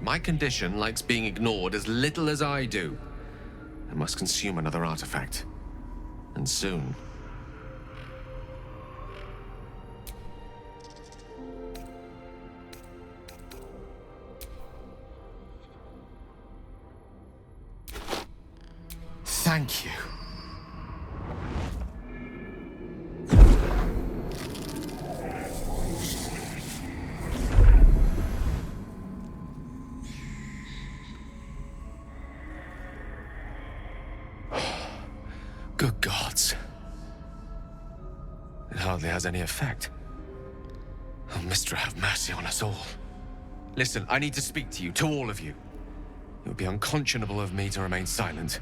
My condition likes being ignored as little as I do. I must consume another artifact. And soon. Thank you. Good gods. It hardly has any effect. Oh, Mistra, have mercy on us all. Listen, I need to speak to you, to all of you. It would be unconscionable of me to remain silent.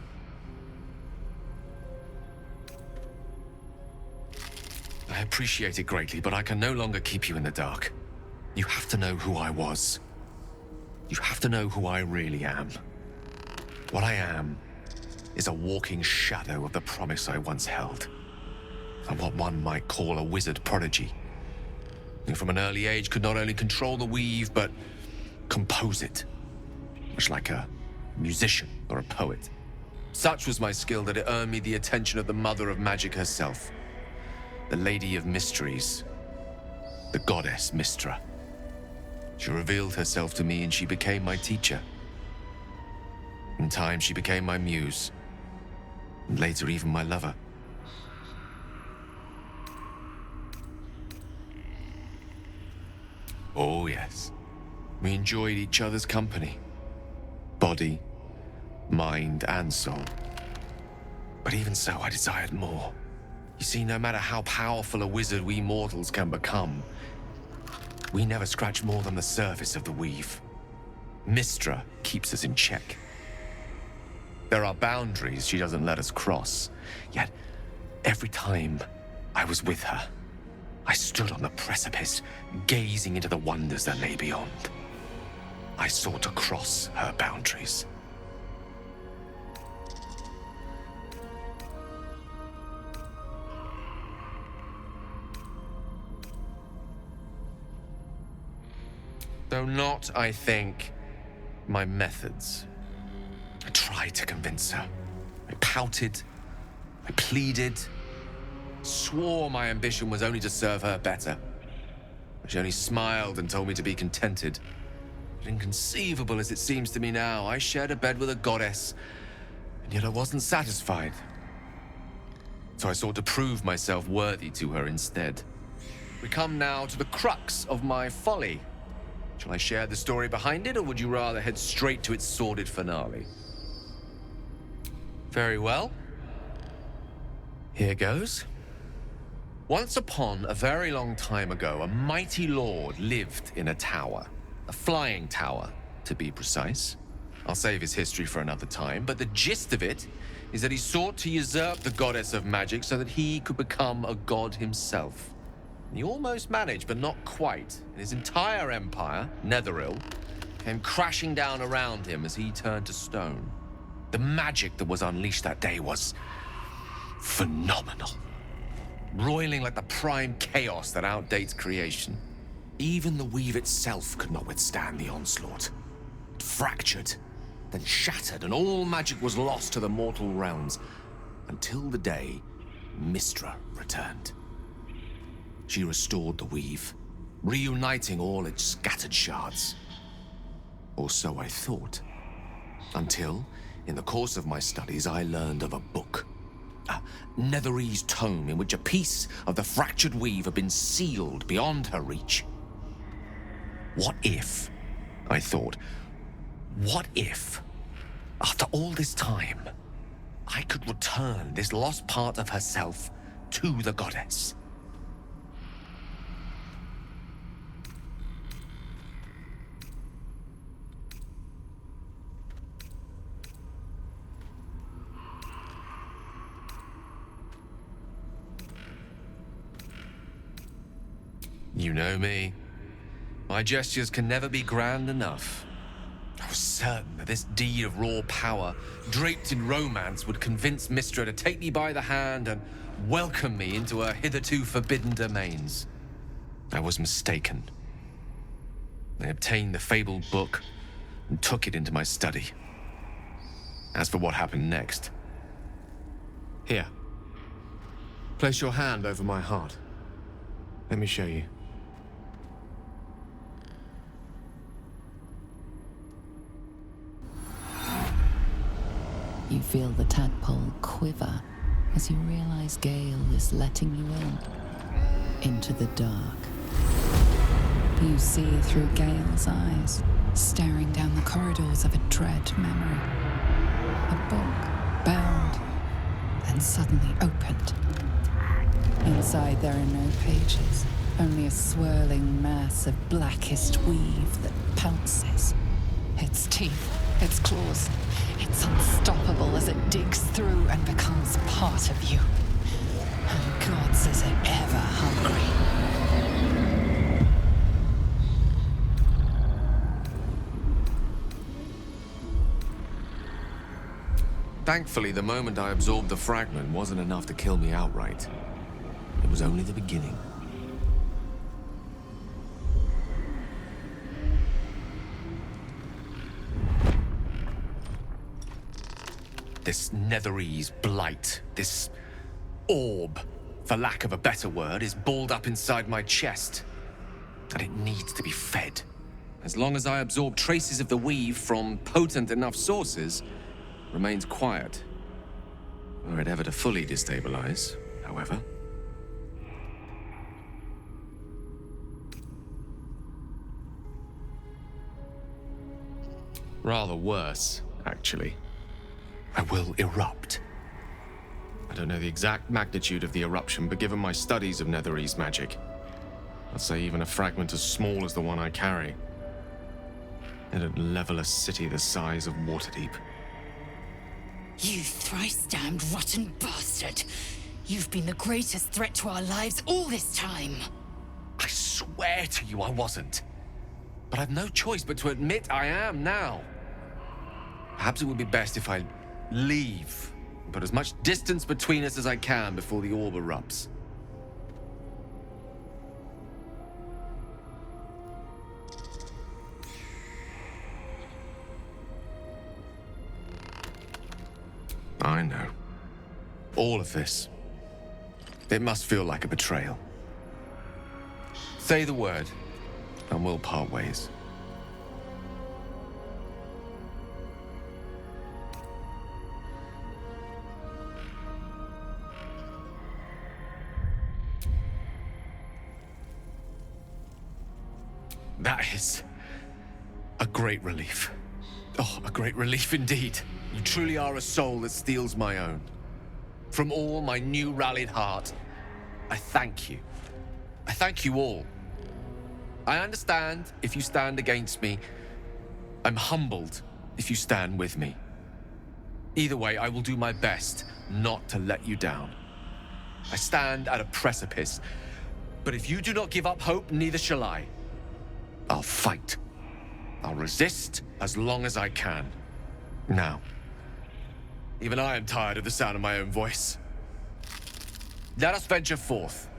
I appreciate it greatly, but I can no longer keep you in the dark. You have to know who I was. You have to know who I really am. What I am is a walking shadow of the promise I once held. And what one might call a wizard prodigy, who from an early age could not only control the weave, but compose it, much like a musician or a poet. Such was my skill that it earned me the attention of the mother of magic herself, the Lady of Mysteries, the goddess Mistra. She revealed herself to me and she became my teacher. In time, she became my muse, and later even my lover. Oh yes, we enjoyed each other's company. Body, mind, and soul. But even so, I desired more. You see, no matter how powerful a wizard we mortals can become, we never scratch more than the surface of the weave. Mistra keeps us in check. There are boundaries she doesn't let us cross, yet every time I was with her, I stood on the precipice, gazing into the wonders that lay beyond. I sought to cross her boundaries. Though not, I think, my methods. I tried to convince her. I pouted. I pleaded. Swore my ambition was only to serve her better. She only smiled and told me to be contented. But inconceivable as it seems to me now, I shared a bed with a goddess, and yet I wasn't satisfied. So I sought to prove myself worthy to her instead. We come now to the crux of my folly. Shall I share the story behind it, or would you rather head straight to its sordid finale? Very well. Here goes. Once upon a very long time ago, a mighty lord lived in a tower. A flying tower, to be precise. I'll save his history for another time, but the gist of it is that he sought to usurp the goddess of magic so that he could become a god himself. He almost managed, but not quite, and his entire empire, Netheril, came crashing down around him as he turned to stone. The magic that was unleashed that day was phenomenal, roiling like the prime chaos that outdates creation. Even the weave itself could not withstand the onslaught. It fractured, then shattered, and all magic was lost to the mortal realms, until the day Mistra returned. She restored the weave, reuniting all its scattered shards. Or so I thought. Until, in the course of my studies, I learned of a book. A Netherese tome in which a piece of the fractured weave had been sealed beyond her reach. What if, I thought, what if, after all this time, I could return this lost part of herself to the goddess? You know me. My gestures can never be grand enough. I was certain that this deed of raw power, draped in romance, would convince Mistra to take me by the hand and welcome me into her hitherto forbidden domains. I was mistaken. I obtained the fabled book, and took it into my study. As for what happened next... Here. Place your hand over my heart. Let me show you. You feel the tadpole quiver as you realize Gale is letting you into the dark. You see through Gale's eyes, staring down the corridors of a dread memory. A book, bound, and suddenly opened. Inside there are no pages, only a swirling mass of blackest weave that pounces. Its teeth, its claws, it's unstoppable as it digs through and becomes part of you. And God's is it ever hungry. Thankfully, the moment I absorbed the fragment wasn't enough to kill me outright. It was only the beginning. This Netherese blight, this orb, for lack of a better word, is balled up inside my chest. And it needs to be fed. As long as I absorb traces of the weave from potent enough sources, remains quiet. Were it ever to fully destabilize, however. Rather worse, actually. I will erupt. I don't know the exact magnitude of the eruption, but given my studies of Netherese magic, I'd say even a fragment as small as the one I carry, it'd level a city the size of Waterdeep. You thrice-damned rotten bastard! You've been the greatest threat to our lives all this time! I swear to you I wasn't. But I've no choice but to admit I am now. Perhaps it would be best if I leave, and put as much distance between us as I can before the orb erupts. I know. All of this. It must feel like a betrayal. Say the word, and we'll part ways. That is a great relief. Oh, a great relief indeed. You truly are a soul that steals my own. From all my new rallied heart, I thank you. I thank you all. I understand if you stand against me. I'm humbled if you stand with me. Either way, I will do my best not to let you down. I stand at a precipice, but if you do not give up hope, neither shall I. I'll fight. I'll resist as long as I can. Now, even I am tired of the sound of my own voice. Let us venture forth.